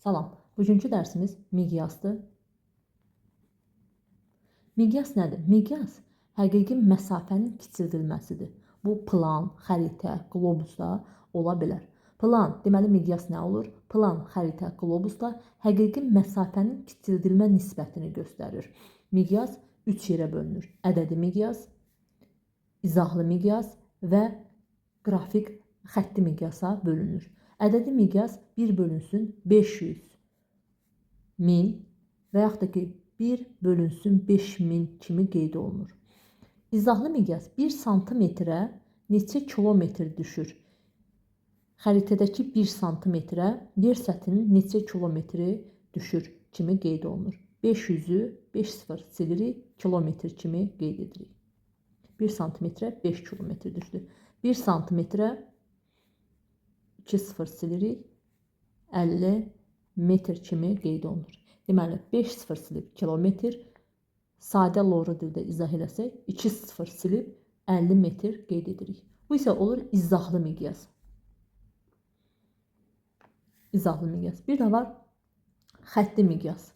Salam, bugünkü dərsimiz miqyasdır. Miqyas nədir? Miqyas həqiqi məsafənin kiçildilməsidir. Bu plan, xəritə, qlobusda ola bilər. Plan, deməli miqyas nə olur? Plan, xəritə, qlobusda həqiqi məsafənin kiçildilmə nisbətini göstərir. Miqyas 3 yerə bölünür. Ədədi miqyas, izahlı miqyas və qrafik xətti miqyasa bölünür. Ədədi miqyas 1 bölünsün 500, 1000 və yaxud da ki 1 bölünsün 5000 kimi qeyd olunur. İzahlı miqyas 1 santimetrə neçə kilometr düşür? Xəritədəki 1 santimetrə yer səthinin neçə kilometri düşür kimi qeyd olunur. 500-ü 5-0 silirik, kilometr kimi qeyd edirik. 1 santimetrə 5 kilometr düşdü. 1 santimetrə 2-0 silirik, 50 metr kimi qeyd olunur. Deməli, 5-0 silib kilometr, sadə loru dildə izah eləsək, 2-0 silib 50 metr qeyd edirik. Bu isə olur izahlı miqyas. İzahlı miqyas. Bir də var xətti miqyas.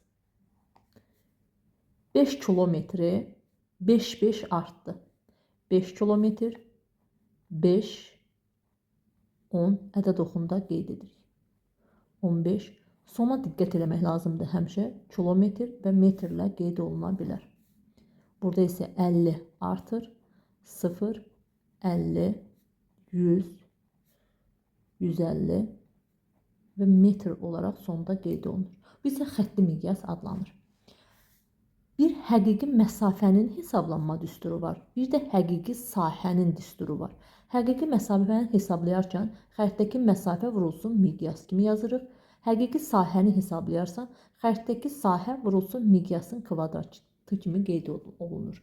5 kilometri 5-5 artdı. 5 kilometr, 5, 10 ədəd oxunda qeyd edirik. 15. Sona diqqət eləmək lazımdır həmişə. Kilometr və metrlə qeyd oluna bilər. Burada isə 50 artır. 0, 50, 100, 150 və metr olaraq sonda qeyd olunur. Bu isə xətti miqyas adlanır. Bir həqiqi məsafənin hesablanma düsturu var. Bir də həqiqi sahənin düsturu var. Həqiqi məsafəni hesablayarkən xəritdəki məsafə vurulsun miqyas kimi yazırıq. Həqiqi sahəni hesablayarsan, xəritdəki sahə vurulsun miqyasın kvadratı kimi qeyd olunur.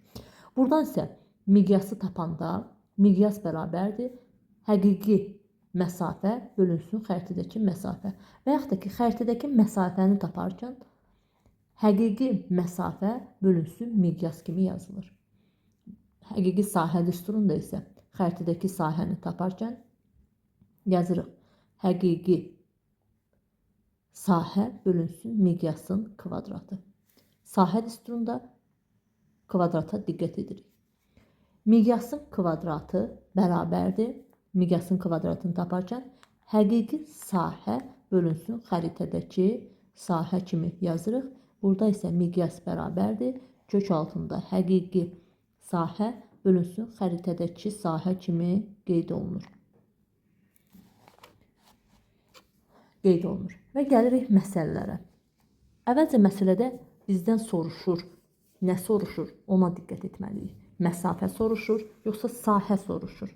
Buradan isə miqyası tapanda miqyas bərabərdir həqiqi məsafə bölünsün xəritədəki məsafə. Və yaxud da ki, xəritədəki məsafəni taparkən həqiqi məsafə bölünsün miqyas kimi yazılır. Həqiqi sahə düsturunda isə xəritədəki sahəni taparkən yazırıq. Həqiqi sahə bölünsün miqyasın kvadratı. Sahə düsturunda kvadrata diqqət edirik. Miqyasın kvadratı bərabərdir. Miqyasın kvadratını taparkən həqiqi sahə bölünsün xəritədəki sahə kimi yazırıq. Burada isə miqyas bərabərdir. Kök altında həqiqi sahə bölünsün xəritədəki sahə kimi qeyd olunur. Və gəlirik məsələlərə. Əvvəlcə məsələdə bizdən soruşur. Nə soruşur? Ona diqqət etməliyik. Məsafə soruşur, yoxsa sahə soruşur?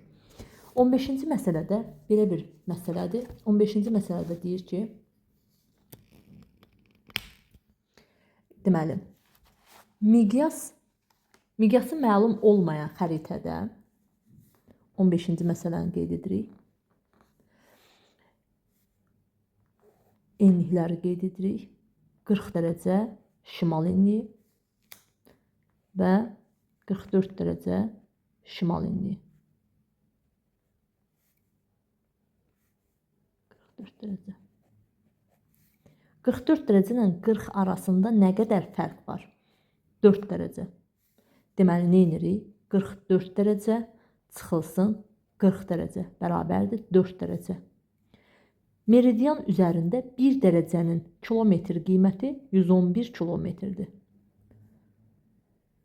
15-ci məsələdə belə bir məsələdir. 15-ci məsələdə deyir ki, deməli, miqyası məlum olmayan xəritədə 15-ci məsələni qeyd edirik. Enlikləri qeyd edirik. 40 dərəcə şimal enliyi və 44 dərəcə şimal enliyi. 44 dərəcə. 44 dərəcə ilə 40 arasında nə qədər fərq var? 4 dərəcə. Deməli, nə edirik? 44 dərəcə çıxılsın 40 dərəcə bərabərdir 4 dərəcə. Meridian üzərində 1 dərəcənin kilometr qiyməti 111 kilometrdir.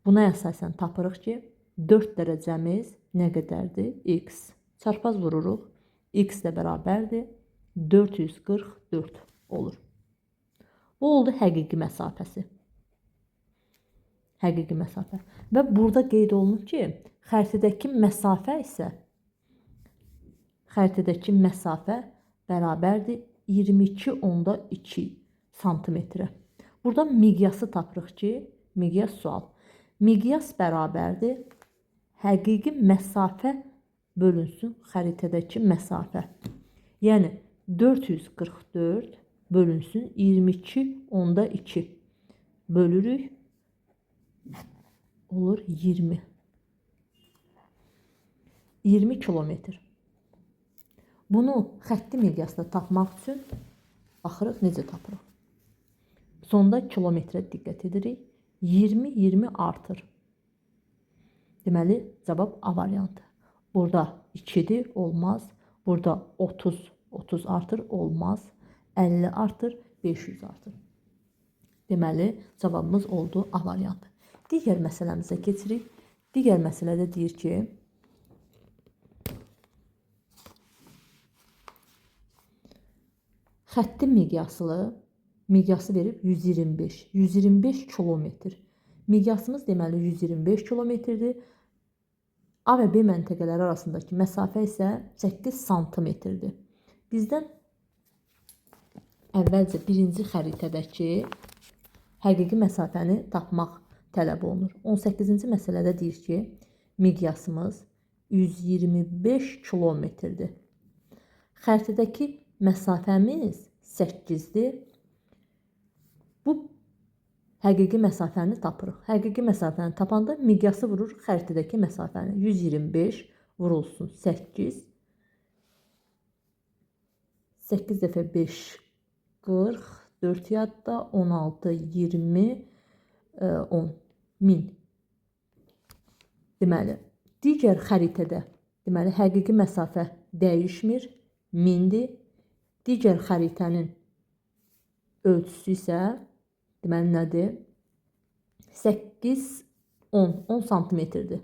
Buna əsasən tapırıq ki, 4 dərəcəmiz nə qədərdir? X. Çarpaz vururuq. X də bərabərdir 444 olur. Bu oldu həqiqi məsafəsi. Həqiqi məsafə. Və burada qeyd olunub ki, xəritədəki məsafə bərabərdir 22,2 santimetrə. Burada miqyası tapırıq ki, miqyas sual. Miqyas bərabərdir həqiqi məsafə bölünsün xəritədəki məsafə. Yəni 444 bölünsün 22,2 bölürük. Olur 20. 20 kilometr. Bunu xətti miqyasda tapmaq üçün baxırıq necə tapırıq. Sonda kilometrə diqqət edirik. 20 artır. Deməli, cavab A variantı. Burada 2-dir, olmaz. Burada 30 artır, olmaz. 50 artır, 500 artır. Deməli, cavabımız oldu A variantı. Digər məsələmizə keçirik. Digər məsələdə deyir ki, xətti miqyası verib 125 kilometr. Miqyasımız deməli 125 kilometrdir. A və B məntəqələri arasındakı məsafə isə 8 santimetrdir. Bizdən əvvəlcə birinci xəritədəki həqiqi məsafəni tapmaq tələb olunur. 18-ci məsələdə deyir ki, miqyasımız 125 kilometrdir. Xəritədəki məsafəmiz 8-dir. Bu həqiqi məsafəni tapırıq. Həqiqi məsafəni tapanda miqyası vurur xəritədəki məsafəni. 125 vurulsun 8. 8 dəfə 5 40, 4 yadda 16, 20, 10, 1000. Deməli, digər xəritədə deməli həqiqi məsafə dəyişmir, 1000-dir. Digər xəritənin ölçüsü isə deməli nədir? 8, 10 santimetrdir.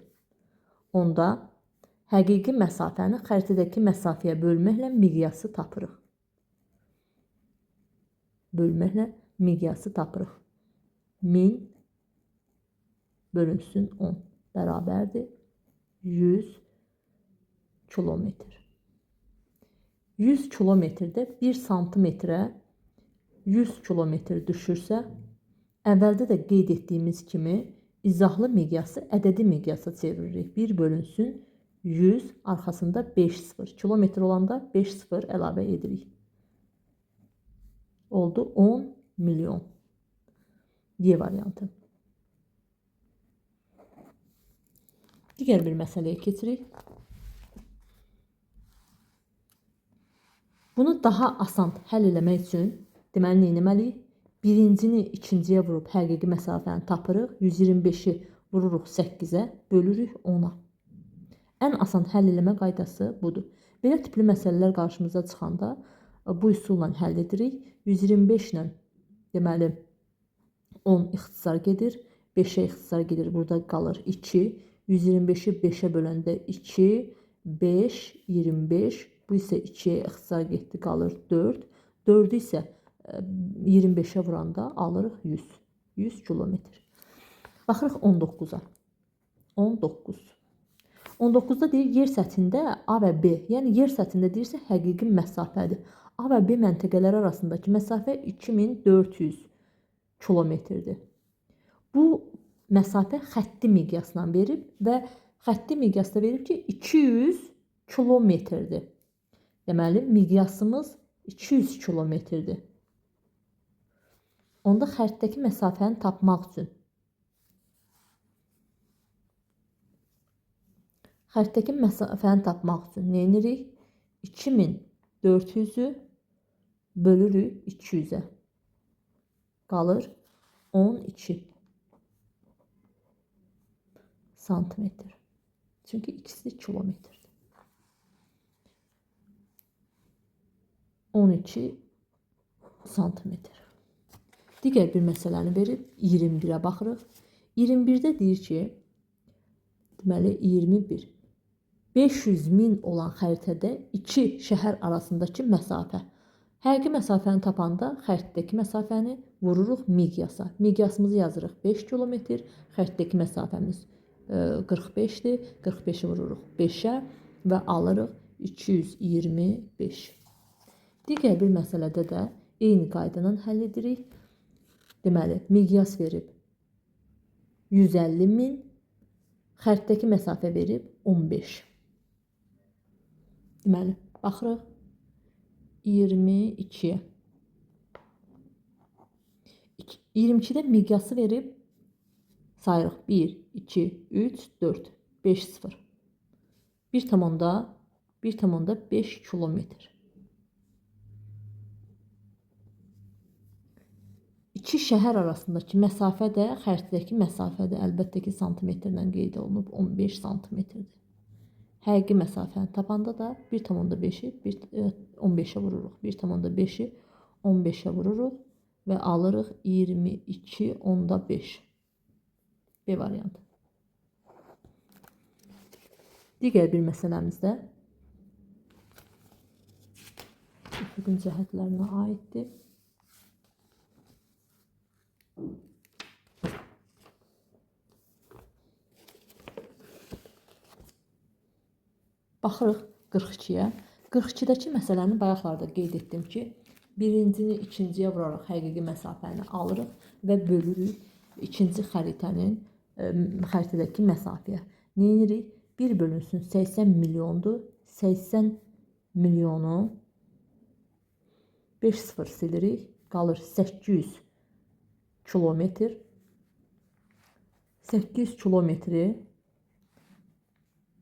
Onda həqiqi məsafəni xəritədəki məsafəyə bölməklə miqyası tapırıq. Bölməklə miqyası tapırıq. 1000 bölünsün 10 bərabərdir 100 kilometr. 100 kilometrdə 1 santimetrə 100 kilometr düşürsə, əvvəldə də qeyd etdiyimiz kimi izahlı miqyası ədədi miqyasa çeviririk. 1 bölünsün 100 arxasında 5 sıfır. Kilometr olanda 5 sıfır əlavə edirik. Oldu 10 milyon. Y variantı. Digər bir məsələyə keçirik. Bunu daha asan həll eləmək üçün deməli nə etməliyik? Birincini ikinciyə vurub həqiqi məsafəni tapırıq. 125-i vururuq 8-ə, bölürük 10-a. Ən asan həll eləmə qaydası budur. Belə tipli məsələlər qarşımıza çıxanda bu üsulla həll edirik. 125 ilə deməli 10 ixtisar gedir, 5-ə ixtisar gedir, burada qalır 2. 125-i 5-ə böləndə 2, 5, 25, bu isə 2-yə ixtisar getdi, qalır 4. 4-ü isə 25-ə vuranda alırıq 100 kilometr. Baxırıq 19-a. 19. 19-da deyir, yer səthində A və B, yəni yer səthində deyirsə həqiqi məsafədir. A və B məntəqələri arasındakı məsafə 2400 kilometrdir. Bu məsafə xətti miqyasla verib və xətti miqyasda verib ki, 200 kilometrdir. Deməli, miqyasımız 200 kilometrdir. Onda xəritdəki məsafəni tapmaq üçün nə edirik? 2400-ü bölürük 200-ə. Qalır 12 santimetr. Çünki ikisi kilometrdir. 12 santimetr. Digər bir məsələni verib 21-ə baxırıq. 21-də deyir ki, deməli 21. 500 min olan xəritədə iki şəhər arasındakı məsafə. Həqiqi məsafəni tapanda xəritdəki məsafəni vururuq miqyasa. Miqyasımızı yazırıq 5 kilometr, xəritdəki məsafəmiz 45-dir. 45-i vururuq 5-ə və alırıq 225. Digər bir məsələdə də eyni qaydadan həll edirik. Deməli, miqyas verib 150 min, xəritdəki məsafə verib 15. Deməli, baxırıq 22-yə. 22-də miqyası verib sayırıq 1, 2, 3, 4, 5, 0. 1,5 kilometr. İki şəhər arasındakı məsafə də xəritədəki məsafədir. Əlbəttə ki, santimetrlə qeyd olunub 15 santimetrdir. Həqiqi məsafəni tapanda da 1,5-i 15-ə vururuq. 1,5-i 15-ə vururuq və alırıq 22,5. B variantı. Digər bir məsələmizdə üfüqün cəhətlərinə aiddir. Baxırıq 42-yə. 42-dəki məsələni bayaqlarda qeyd etdim ki, birincini ikinciyə vuraraq həqiqi məsafəni alırıq və bölürük ikinci xəritədəki məsafəyə. Neyinirik? 1 bölünsün 80 milyondur. 80 milyonu 5 sıfır silirik. Qalır 800 kilometr. 800 kilometri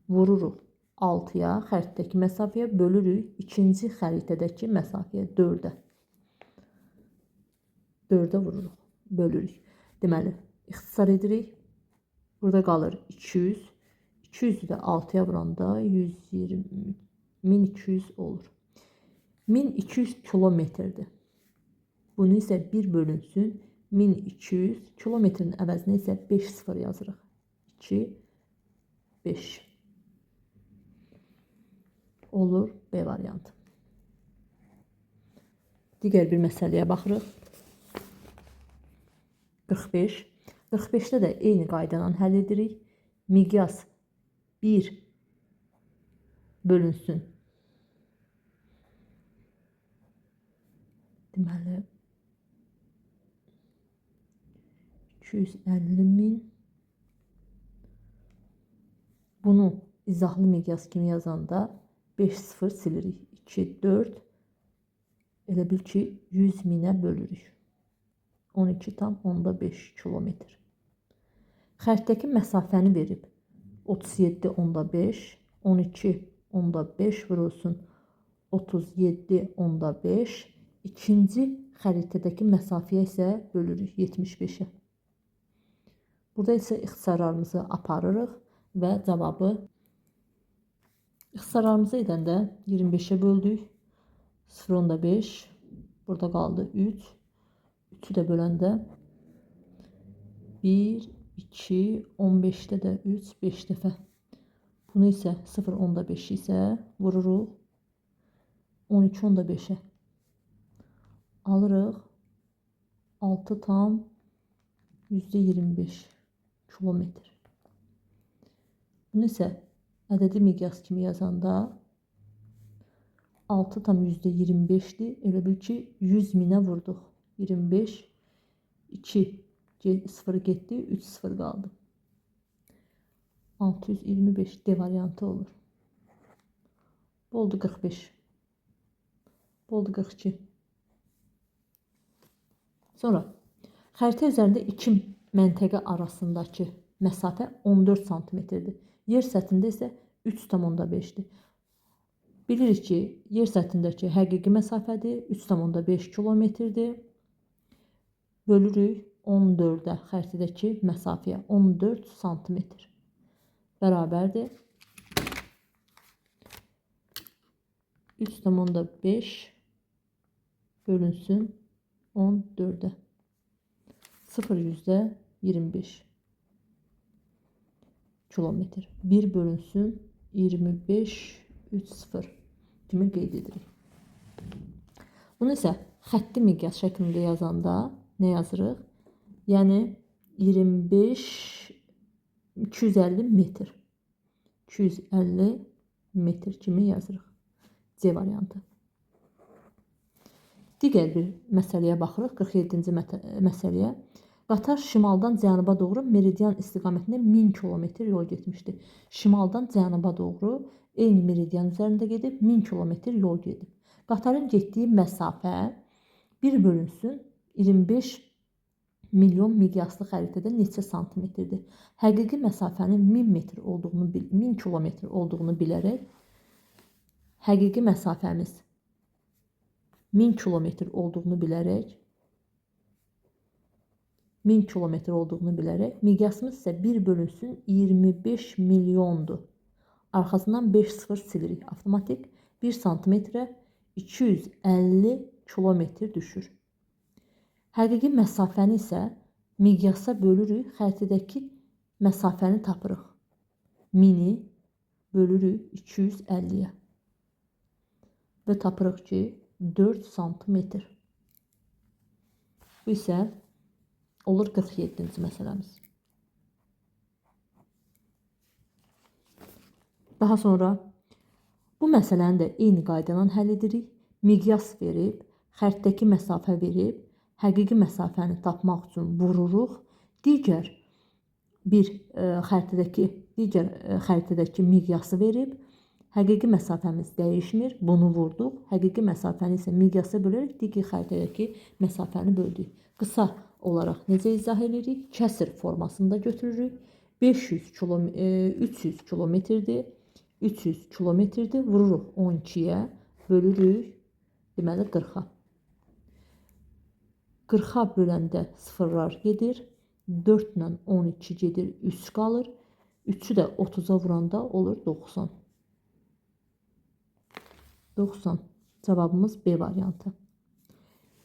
vururuq 6-ya, xəritədəki məsafəyə, bölürük ikinci xəritədəki məsafəyə, 4-ə. 4-ə vururuq, bölürük. Deməli, ixtisar edirik. Burada qalır 200. 200-ü də 6-ya vuranda 120, 1200 olur. 1200 kilometrdir. Bunu isə 1 bölünsün 1200, kilometrin əvəzinə isə 5 sıfır yazırıq. 2, 5. Olur B variantı. Digər bir məsələyə baxırıq. 45. 45-də də eyni qaydadan həll edirik. Miqyas 1 bölünsün. Deməli 250 min. Bunu izahlı miqyas kimi yazanda 5 sıfır silirik. 2, 4. Elə bil ki 100 minə bölürük. 12,5 kilometr. Xəritdəki məsafəni verib 37,5, 12,5 vurulsun 37,5. İkinci xəritədəki məsafəyə isə bölürük 75-ə. Burada isə ixtisarlarımızı aparırıq və cavabı ixtisarlarımızı edəndə 25-ə böldük. 0,5. Burada qaldı 3. 3'ü də böləndə 1, 2, 15'də də 3, 5 dəfə. Bunu isə 0,5 isə vururuq 12,5'ə. Alırıq 6 tam %25 kilometr. Bunu isə ədədi miqyas kimi yazanda 6 tam %25'dir. Elə bil ki 100 minə vurduq. 25, 2, 0 getdi, 3 0 qaldı. 625 D variantı olur. Bu oldu 45. Bu oldu 42. Sonra xəritə üzərində iki məntəqə arasındakı məsafə 14 santimetrdir. Yer səthində isə 3,5'dir. Bilirik ki, yer səthindəki həqiqi məsafədir, 3,5 kilometrdir. Bölürük 14'ə xəritədəki məsafəyə, 14 santimetr. Bərabərdir 3,5 bölünsün 14'ə. 0,25 kilometr. 1 bölünsün 25, 3 0 kimi qeyd edirik. Bunu isə xətti miqyas şəklində yazanda nə yazırıq? Yəni 25, 250 metr. 250 metr kimi yazırıq. C variantı. Digər bir məsələyə baxırıq. 47-ci məsələyə. Qatar şimaldan cənuba doğru meridian istiqamətində 1000 kilometr yol getmişdi. Şimaldan cənuba doğru eyni meridian üzərində gedib 1000 kilometr yol gedib. Qatarın getdiyi məsafə 1 bölünsün 25 milyon miqyaslı xəritədə neçə santimetrdir? Həqiqi məsafənin 1000 metr olduğunu, 1000 kilometr olduğunu bilərək həqiqi məsafəmiz 1000 kilometr olduğunu bilərək 1000 kilometr olduğunu bilərək, miqyasımız isə 1 bölünsün 25 milyondur. Arxasından 5 sıfır silirik. Avtomatik 1 santimetrə 250 kilometr düşür. Həqiqi məsafəni isə miqyasa bölürük, xəritədəki məsafəni tapırıq. 1000-i bölürük 250-yə və tapırıq ki 4 santimetr. Bu isə olur 47-ci məsələmiz. Daha sonra bu məsələni də eyni qaydadan həll edirik. Miqyas verib, xəritdəki məsafə verib, həqiqi məsafəni tapmaq üçün vururuq. Digər xəritədəki miqyası verib, həqiqi məsafəmiz dəyişmir, bunu vurduq. Həqiqi məsafəni isə miqyasa bölərək digər xəritədəki məsafəni böldük. Qısa olaraq necə izah edirik? Kəsr formasında götürürük. 300 kilometrdir. 300 kilometrdir. Vururuq 12-yə, bölürük, deməli 40-a. 40-a böləndə sıfırlar gedir. 4 ilə 12 gedir, 3 qalır. 3-ü də 30-a vuranda olur 90. 90. Cavabımız B variantı.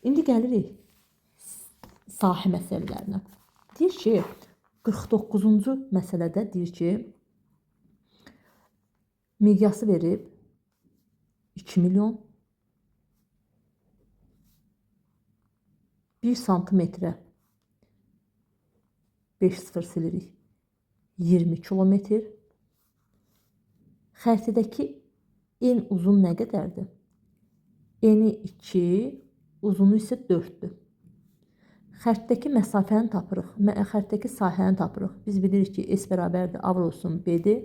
İndi gəlirik sahə məsələlərinə. Deyir ki, 49-cu məsələdə deyir ki, miqyası verib 2 milyon, 1 santimetrə 5 sıfır silirik, 20 kilometr. Xəritədəki en uzun nə qədərdir? Eni 2, uzunu isə 4-dür. Xəritdəki məsafəni tapırıq, xəritdəki sahəni tapırıq. Biz bilirik ki, S bərabərdir, A vurulsun B-dir.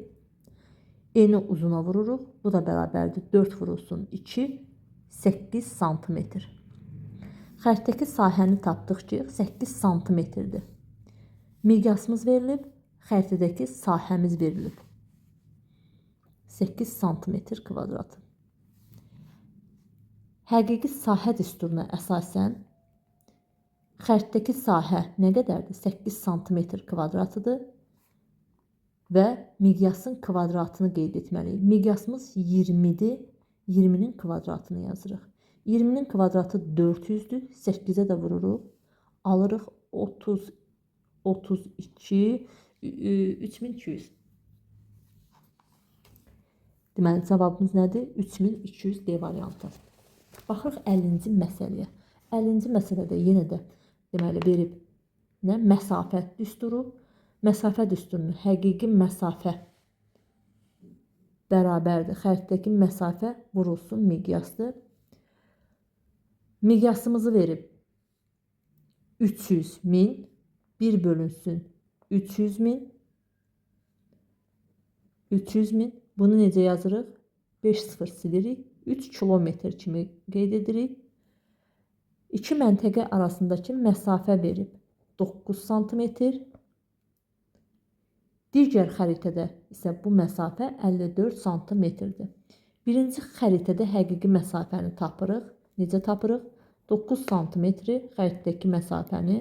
Eni uzuna vururuq, bu da bərabərdir 4 vurulsun 2, 8 santimetr. Xəritdəki sahəni tapdıq ki, 8 santimetrdir. Miqyasımız verilib, xəritədəki sahəmiz verilib. 8 santimetr kvadratı. Həqiqi sahə düsturuna əsasən xəritdəki sahə nə qədərdir? 8 santimetr kvadratıdır və miqyasın kvadratını qeyd etməliyik. Miqyasımız 20-dir, 20-nin kvadratını yazırıq. 20-nin kvadratı 400-dür, 8-ə də vururuq, alırıq 32, 3200. Deməli, cavabımız nədir? 3200 D variantı. Baxırıq 50-ci məsələyə. 50-ci məsələdə yenə də deməli verib nə? Məsafə düsturu. Məsafə düsturunun həqiqi məsafə bərabərdir. Xəritdəki məsafə vurulsun miqyasdır. Miqyasımızı verib 300 min, 1 bölünsün 300 min. 300 min. Bunu necə yazırıq? 5 sıfır silirik. 3 kilometr kimi qeyd edirik. İki məntəqə arasındakı məsafə verib 9 santimetr. Digər xəritədə isə bu məsafə 54 santimetrdir. Birinci xəritədə həqiqi məsafəni tapırıq. Necə tapırıq? 9 santimetri xəritdəki məsafəni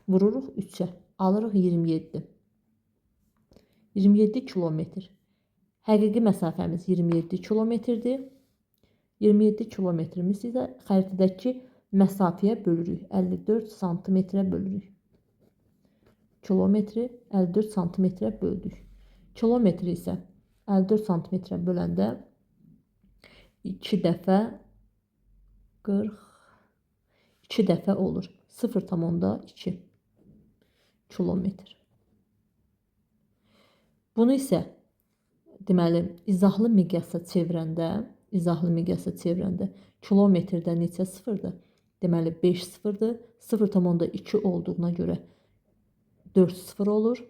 vururuq 3-ə. Alırıq 27. 27 kilometr. Həqiqi məsafəmiz 27 kilometrdir. 27 kilometrimiz isə xəritədəki məsafəyə bölürük. 54 santimetrə bölürük. Kilometri 54 santimetrə böldük. Kilometri isə 54 santimetrə böləndə 2 dəfə 42 dəfə olur. 0,2 kilometr. Bunu isə deməli izahlı miqyasa çevirəndə kilometrdə neçə sıfırdır? Deməli 5 sıfırdır. 0,2 olduğuna görə 4 sıfır olur.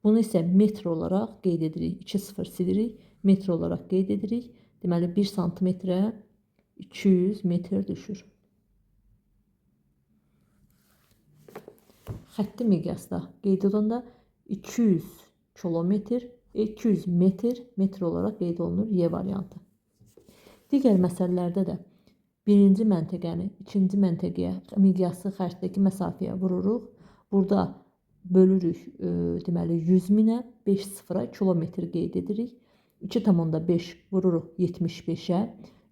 Bunu isə metr olaraq qeyd edirik. 2 sıfır silirik. Metr olaraq qeyd edirik. Deməli 1 santimetrə 200 metr düşür. Xətti miqyasda qeyd edəndə 200 kilometr, 200 metr olaraq qeyd olunur Y variantı. Digər məsələlərdə də birinci məntəqəni ikinci məntəqəyə miqyası xərcdəki məsafəyə vururuq. Burada bölürük deməli 100 minə, 5 sıfıra kilometr qeyd edirik. 2,5 vururuq 75-ə.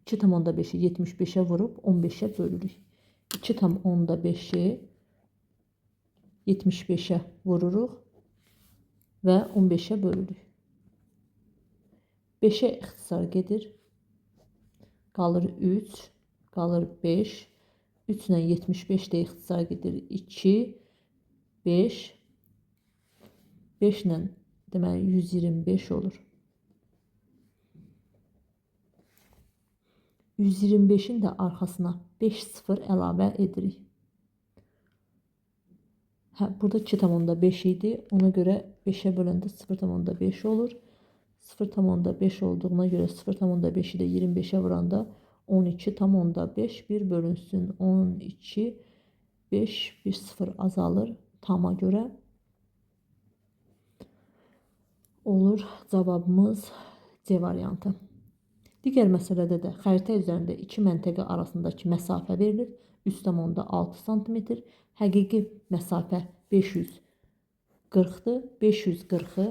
2,5-i 75-ə vurub 15-ə bölürük. 2,5-i 75-ə vururuq və 15-ə bölürük. 5-ə ixtisar gedir. Qalır 3, qalır 5. 3 ilə 75 də ixtisar gedir 2, 5. 5 ilə deməli 125 olur. 125-in də arxasına 5 sıfır əlavə edirik. Burada 2,5 idi. Ona görə 5-ə böləndə 0,5 olur. 0,5 olduğuna görə 0,5-i də 25-ə vuranda 12,5 1 bölünsün 12, 5, 1 sıfır azalır. Tama görə olur cavabımız C variantı. Digər məsələdə də xəritə üzərində iki məntəqə arasındakı məsafə verilir. 3,6 sm. Həqiqi məsafə 540-dır. 540-ı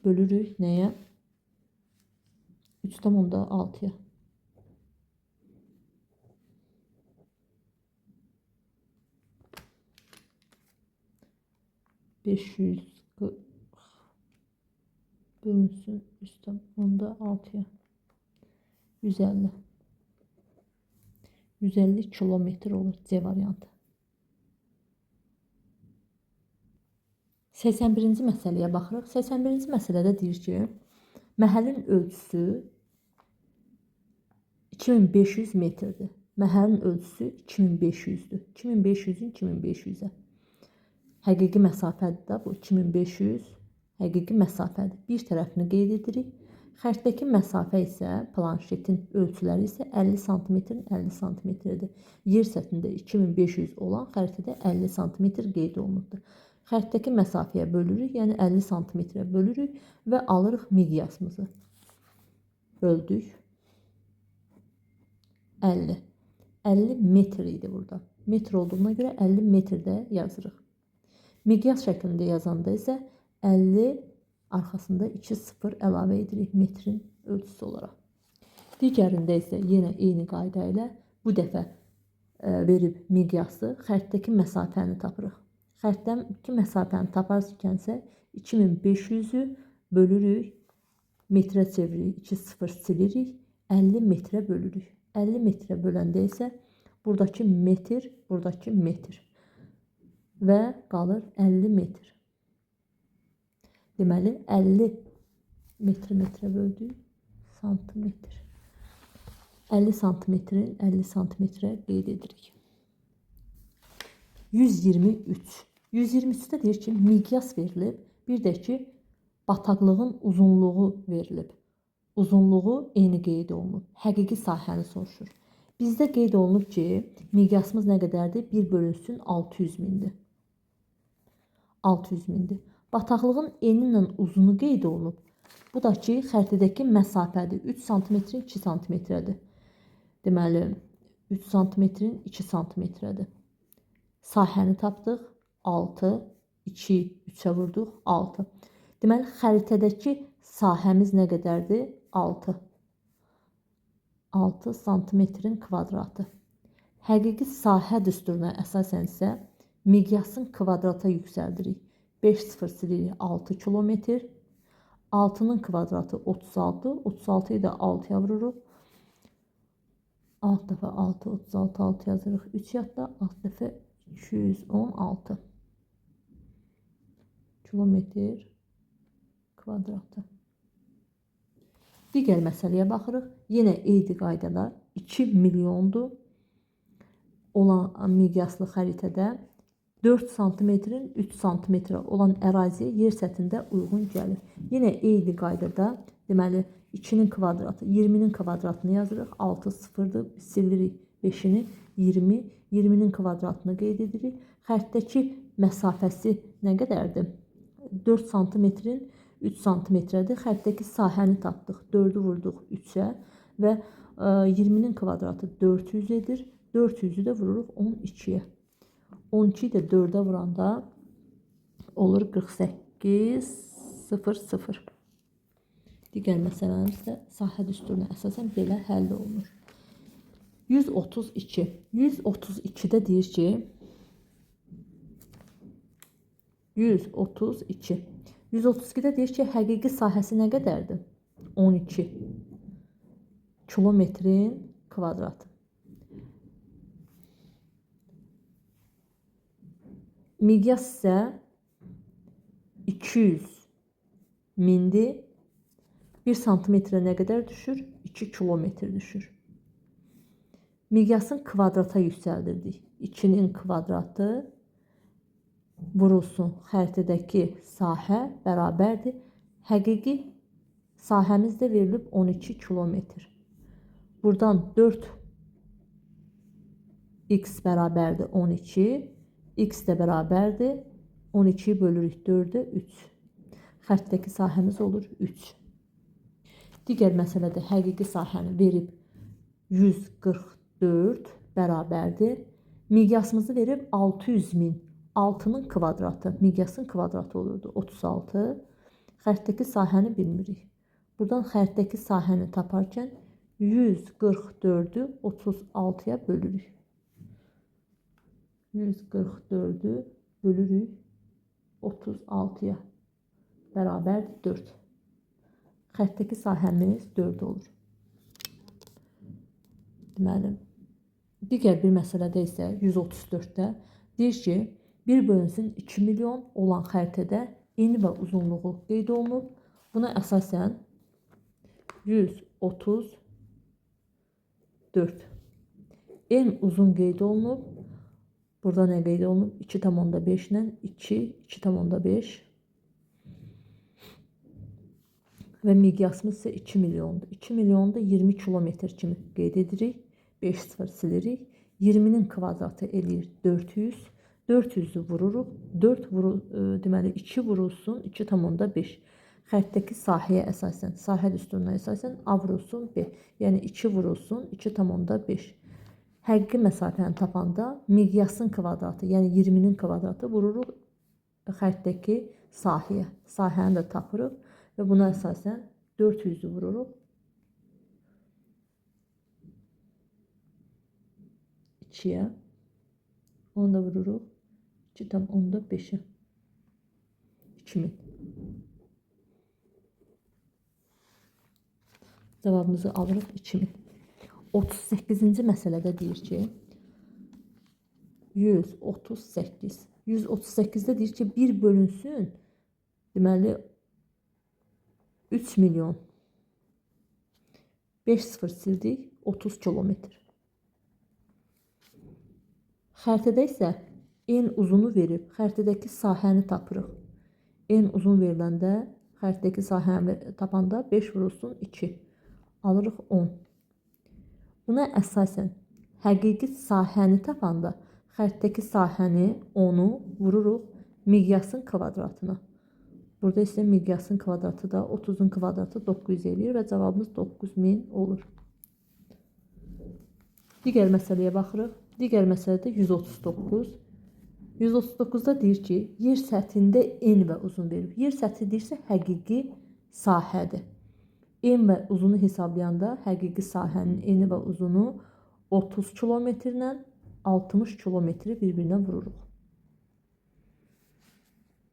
bölürük nəyə? 3,6-ya. Bölünsün 3,6-ya. 150. 150 kilometr olur C variantı. 81-ci məsələyə baxırıq. 81-ci məsələdə deyir ki, məhəlin ölçüsü 2500 metrdir. Məhəlin ölçüsü 2500-dür. 2500-ün 2500-ə. Həqiqi məsafədir də bu 2500 həqiqi məsafədir. Bir tərəfini qeyd edirik. Xərtdəki məsafə isə planşetin ölçüləri isə 50 sm-in 50 sm-dir. Yer səthində 2500 olan xəritədə 50 sm qeyd olunubdur. Xərtdəki məsafəyə bölürük, yəni 50 sm-ə bölürük və alırıq miqyasımızı. Böldük. 50. 50 metr idi burada. Metr olduğuna görə 50 metrdə yazırıq. Miqyas şəklində yazanda isə 50 arxasında 2 sıfır əlavə edirik metrin ölçüsü olaraq. Digərində isə yenə eyni qayda ilə bu dəfə verib miqyası xərtdəki məsafəni tapırıq. Xərtdəki məsafəni taparkənsə 2500-ü bölürük, metrə çeviririk, 2 sıfır silirik, 50 metrə bölürük. 50 metrə böləndə isə buradakı metr, buradakı metr və qalır 50 metr. Deməli 50 metrə böldük, santimetr. 50 santimetrin 50 santimetrə qeyd edirik. 123. 123-də deyir ki, miqyas verilib, bir də ki, bataqlığın uzunluğu verilib. Uzunluğu eyni qeyd olunub. Həqiqi sahəni soruşur. Bizdə qeyd olunub ki, miqyasımız nə qədərdir? 1 bölünsün 600 mindir. 600 mindir. Bataqlığın eni ilə uzunu qeyd olunub. Bu da ki, xəritədəki məsafədir. 3 santimetrin 2 santimetrədir. Deməli, 3 santimetrin 2 santimetrədir. Sahəni tapdıq. 6, 2, 3-ə vurduq. 6. Deməli, xəritədəki sahəmiz nə qədərdir? 6. 6 santimetrin kvadratı. Həqiqi sahə düsturuna əsasən isə miqyasın kvadrata yüksəldirik. 5 sıfır silirik 6 kilometr. 6-nın kvadratı 36. 36-yı da 6-ya vururuq. 6 dəfə 6, 36, 6 yazırıq. 3 yadda 6 dəfə 216 kilometr kvadratı. Digər məsələyə baxırıq. Yenə eyni qaydalar 2 milyondur olan miqyaslı xəritədə 4 santimetrin 3 santimetrə olan əraziyə yer səthində uyğun gəlir. Yenə eyni qaydada deməli 2-nin kvadratı 20-nin kvadratını yazırıq. 6 sıfırdır. Silirik 5-ini 20. 20-nin kvadratını qeyd edirik. Xərtdəki məsafəsi nə qədərdir? 4 santimetrin 3 santimetrədir. Xərtdəki sahəni tapdıq. 4-ü vurduq 3-ə və 20-nin kvadratı 400 edir. 400-ü də vururuq 12-yə. 12 də 4-ə vuranda olur 48, 0, 0. Digər məsələlərimiz də sahə düsturuna əsasən belə həll olunur. 132. 132-də deyir ki, 132. 132-də deyir ki, həqiqi sahəsi nə qədərdir? 12 kilometrin kvadratı. Miqyas isə 200 mindir. 1 santimetrə nə qədər düşür? 2 kilometr düşür. Miqyasın kvadrata yüksəldirdik. 2-nin kvadratı vurulsun xəritədəki sahə bərabərdir. Həqiqi sahəmiz də verilib 12 kilometr. Buradan 4x bərabərdir 12. X də bərabərdir 12 bölürük 4-ə 3. Xəttdəki sahəmiz olur 3. Digər məsələdə həqiqi sahəni verib 144 bərabərdir. Miqyasımızı verib 600 min. 6-nın kvadratı, miqyasın kvadratı olurdu 36. Xəttdəki sahəni bilmirik. Buradan xəttdəki sahəni taparkən 144-ü 36-ya bölürük. 144-ü bölürük 36-ya bərabərdir 4. Xəttdəki sahəmiz 4 olur. Deməli, digər bir məsələdə isə 134-də deyir ki, bir bölünsün 2 milyon olan xəritədə eni və uzunluğu qeyd olunub. Buna əsasən 134. En uzun qeyd olunub. Burada nə qeyd olunub? 2,5 ilə 2,5. Və miqyasımız isə 2 milyondur. 2 milyonu da 20 kilometr kimi qeyd edirik. 5 sıfır silirik. 20-nin kvadratı eləyir 400. 400-ü vururuq. Deməli 2 vurulsun 2,5. Xəttdəki sahəyə əsasən, sahə düsturuna əsasən A vurulsun B. Yəni 2 vurulsun 2,5. Həqiqi məsafəni tapanda miqyasın kvadratı, yəni 20-nin kvadratı vururuq xəttdəki sahəyə. Sahəni də tapırıq. Və buna əsasən 400-ü vururuq 2-yə. Onu da vururuq 2,5-ə. 2000. Cavabımızı alırıq 2000. 38-ci məsələdə deyir ki, 138. 138-də deyir ki, 1 bölünsün, deməli 3 milyon. 5 sıfır sildik, 30 kilometr. Xəritədə isə en uzunu verib, xəritədəki sahəni tapırıq. En uzun veriləndə, xəritədəki sahəni tapanda 5 vurulsun 2. Alırıq 10. Buna əsasən, həqiqi sahəni tapanda, xəritədəki sahəni 10-u vururuq miqyasın kvadratına. Burada isə miqyasın kvadratı da 30-un kvadratı 900 eləyir və cavabımız 9000 olur. Digər məsələyə baxırıq. Digər məsələdə 139. 139-da deyir ki, yer səthində en və uzun verib. Yer səthi deyirsə həqiqi sahədir. En və uzunu hesablayanda həqiqi sahənin eni və uzunu 30 kilometrlə 60 kilometri bir-birinə vururuq.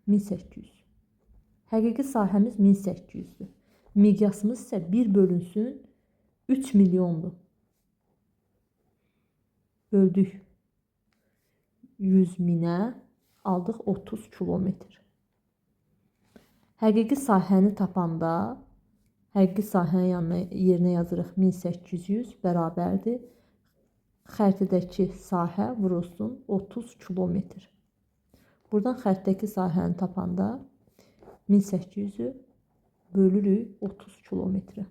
1800. Həqiqi sahəmiz 1800-dür. Miqyasımız isə 1 bölünsün 3 milyondur. Böldük 100 minə, aldıq 30 kilometr. Həqiqi sahəni tapanda, həqiqi sahənin yerinə yazırıq 1800 bərabərdir. Xəritədəki sahə vurulsun 30 kilometr. Buradan xəritədəki sahəni tapanda 1800-ü bölürük 30 kilometrə.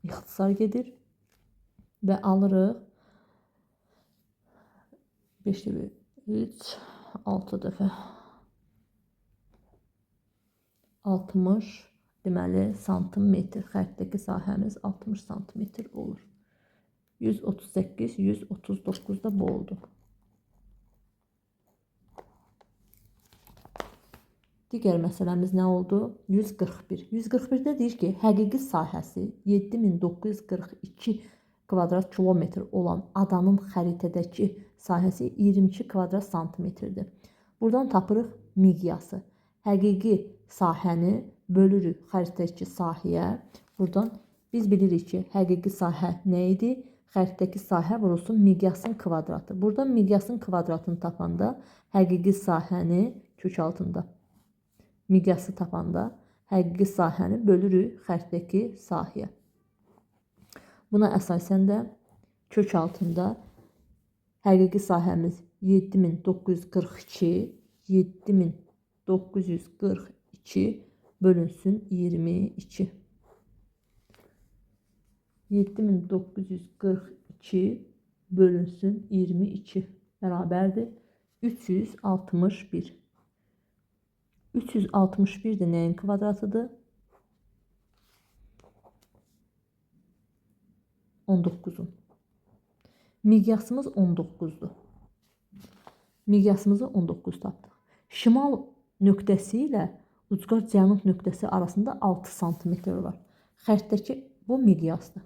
İxtisar gedir və alırıq 5 3 6 dəfə 60, deməli santimetr. Xəttdəki sahəmiz 60 santimetr olur. 138, 139 da bu oldu. Digər məsələmiz nə oldu? 141. 141-də deyir ki, həqiqi sahəsi 7942 kvadrat kilometr olan adanın xəritədəki sahəsi 22 kvadrat santimetrdir. Buradan tapırıq miqyası. Həqiqi sahəni bölürük xəritədəki sahəyə. Buradan biz bilirik ki, həqiqi sahə nə idi? Xəritədəki sahə vurulsun miqyasın kvadratı. Buradan miqyasın kvadratını tapanda həqiqi sahəni kök altında. Miqyası tapanda həqiqi sahəni bölürük xəritədəki sahəyə. Buna əsasən də kök altında həqiqi sahəmiz 7942 bölünsün 22. 7942 bölünsün 22 bərabərdir 361. 361 də nəyin kvadratıdır? 19'un. Miqyasımız 19'dur. Miqyasımızı 19 tapdıq. Şimal nöqtəsi ilə ucqar cənub nöqtəsi arasında 6 sm var. Xəritdəki bu miqyasdır.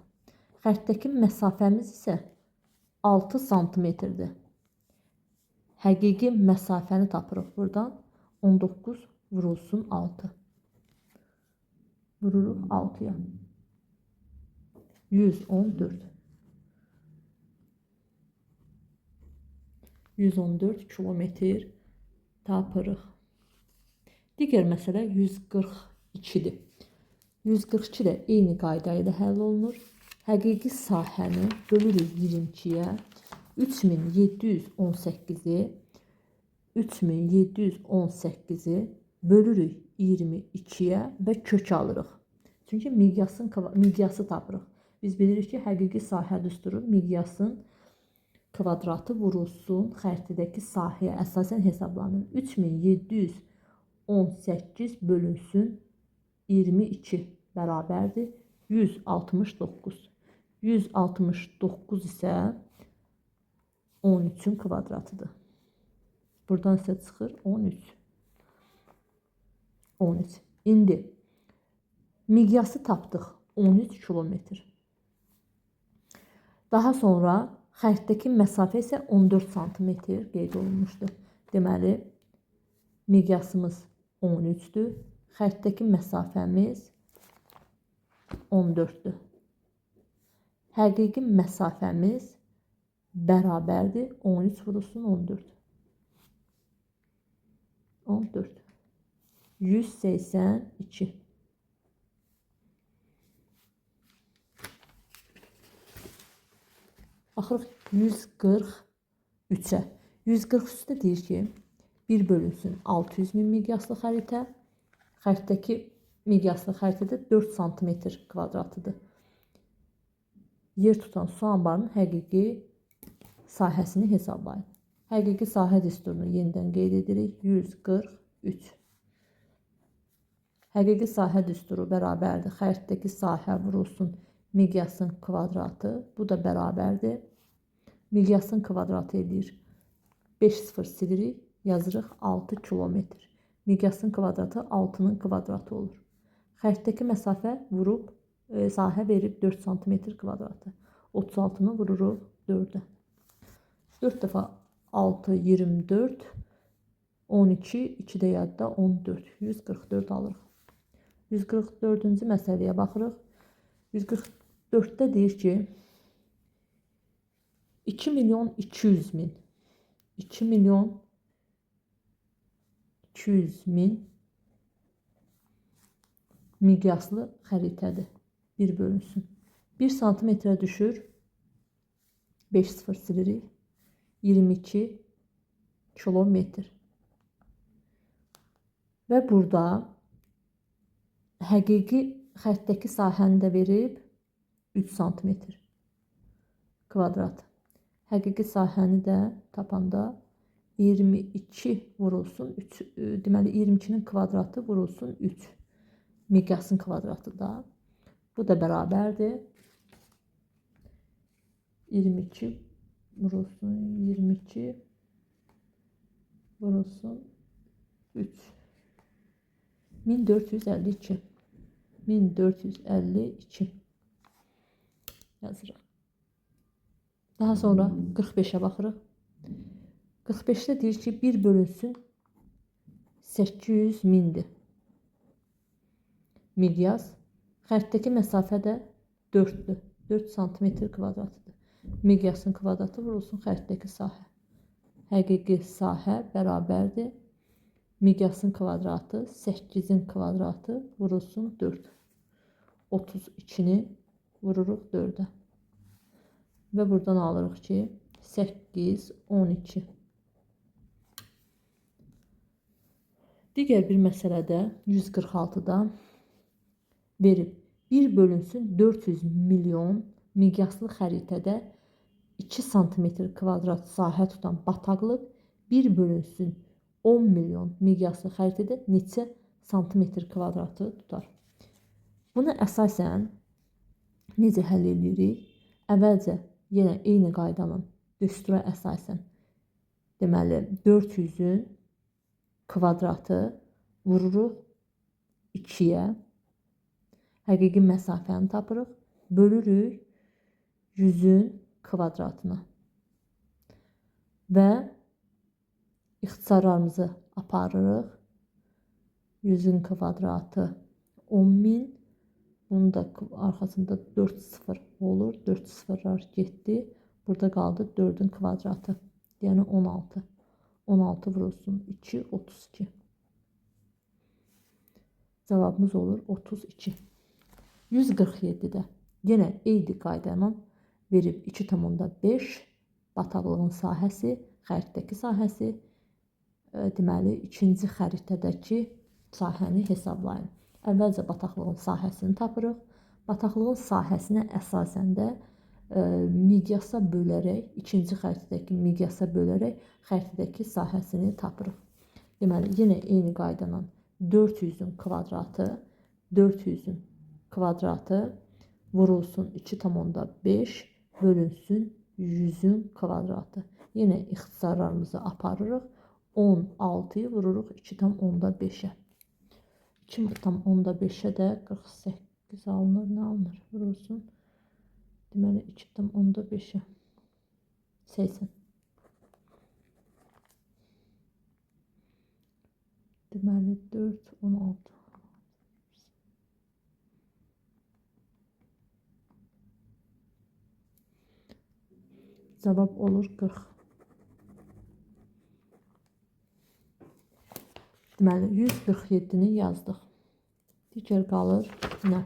Xəritdəki məsafəmiz isə 6 sm-dir. Həqiqi məsafəni tapırıq buradan. 19 vurulsun 6. Vururuq 6'ya. 114. 114 kilometr tapırıq. Digər məsələ 142-dir. 142 də eyni qayda ilə həll olunur. Həqiqi sahəni bölürük 22-yə. 3718-i bölürük 22-yə və kök alırıq. Çünki miqyası tapırıq. Biz bilirik ki, həqiqi sahə düsturu miqyasın kvadratı vurulsun xəritədəki sahəyə əsasən hesablanır. 3718 bölünsün 22 bərabərdir 169. 169 isə 13'ün kvadratıdır. Buradan isə çıxır 13. 13. İndi miqyası tapdıq 13 kilometr. Daha sonra xəritdəki məsafə isə 14 sm qeyd olunmuşdur. Deməli, miqyasımız 13'dür. Xəritdəki məsafəmiz 14'dür. Həqiqi məsafəmiz bərabərdir 13 vurulsun 14. 14. 182. Baxırıq 143'ə. 143'də deyir ki, 1 bölünsün 600 min miqyaslı xəritə. Xəritdəki miqyaslı xəritədə 4 sm kvadratıdır. Yer tutan su anbarının həqiqi sahəsini hesablayın. Həqiqi sahə düsturunu yenidən qeyd edirik. 143. Həqiqi sahə düsturu bərabərdir. Xəritdəki sahə vurulsun miqyasın kvadratı. Bu da bərabərdir. Miqyasın kvadratı edir 5 sıfır silirik. Yazırıq 6 kilometr. Miqyasın kvadratı 6'nın kvadratı olur. Xəritdəki məsafə vurub sahə verib 4 sm kvadratı. 36'nı vururuq 4'ə. 4 dəfə 6 24. 12 2 də yadda 14. 144 alırıq. 144-cü məsələyə baxırıq. 144'də deyir ki 2 milyon 200 min 2 milyon 200 min miqyaslı xəritədir. 1 bölünsün. 1 santimetrə düşür. 5 sıfır silirik. 22 kilometr. Və burada həqiqi xəttdəki sahəni də verib 3 santimetr kvadrat. Həqiqi sahəni də tapanda 22 vurulsun 3, deməli 22'nin kvadratı vurulsun 3. Miqyasın kvadratı da. Bu da bərabərdir. 22 vurulsun 22 vurulsun 3. 1452. 1452 yazırıq. Daha sonra 45'ə baxırıq. 45'də deyir ki, 1 bölünsün 800 mindir. Miqyas. Xərtdəki məsafə də 4'dür. 4 santimetr kvadratıdır. Miqyasın kvadratı vurulsun xərtdəki sahə. Həqiqi sahə bərabərdir. Miqyasın kvadratı 8'in kvadratı vurulsun 4. 32'ni vururuq 4'ə. Və buradan alırıq ki 8, 12. Digər bir məsələdə 146'da verib 1 bölünsün 400 milyon miqyaslı xəritədə 2 santimetr kvadrat sahə tutan bataqlıq 1 bölünsün 10 milyon miqyaslı xəritədə neçə santimetr kvadratı tutar? Bunu əsasən necə həll edirik? Əvvəlcə yenə eyni qaydanın düstura əsasən deməli 400'ün kvadratı vururuq 2'yə. Həqiqi məsafəni tapırıq. Bölürük 100'ün kvadratına. Və ixtisarlarımızı aparırıq. 100'ün kvadratı 10.000. Bunun da arxasında 4 sıfır olur. 4 sıfırlar getdi. Burada qaldı 4'ün kvadratı. Yəni 16. 16 vurulsun 2, 32. Cavabımız olur 32. 147'də yenə eyni qaydanın verib 2,5 bataqlığın sahəsi, xəritdəki sahəsi, deməli ikinci xəritədəki sahəni hesablayın. Əvvəlcə bataqlığın sahəsini tapırıq. Bataqlığın sahəsinə əsasən də miqyasa bölərək, ikinci xəritədəki miqyasa bölərək xəritədəki sahəsini tapırıq. Deməli, yenə eyni qaydanın 400'ün kvadratı, 400'ün kvadratı vurulsun 2,5 bölünsün 100'ün kvadratı. Yenə ixtisarlarımızı aparırıq. 16'yı vururuq 2,5'ə. 2,5'ə də 48 alınır. Nə alınır? Vurulsun. Deməli 2,5'ə 80. Deməli 4, 16. Cavab olur 40. Deməli 147'ni yazdıq. Digər qalır nə?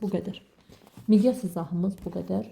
Bu qədər. Miqyas izahımız bu qədər.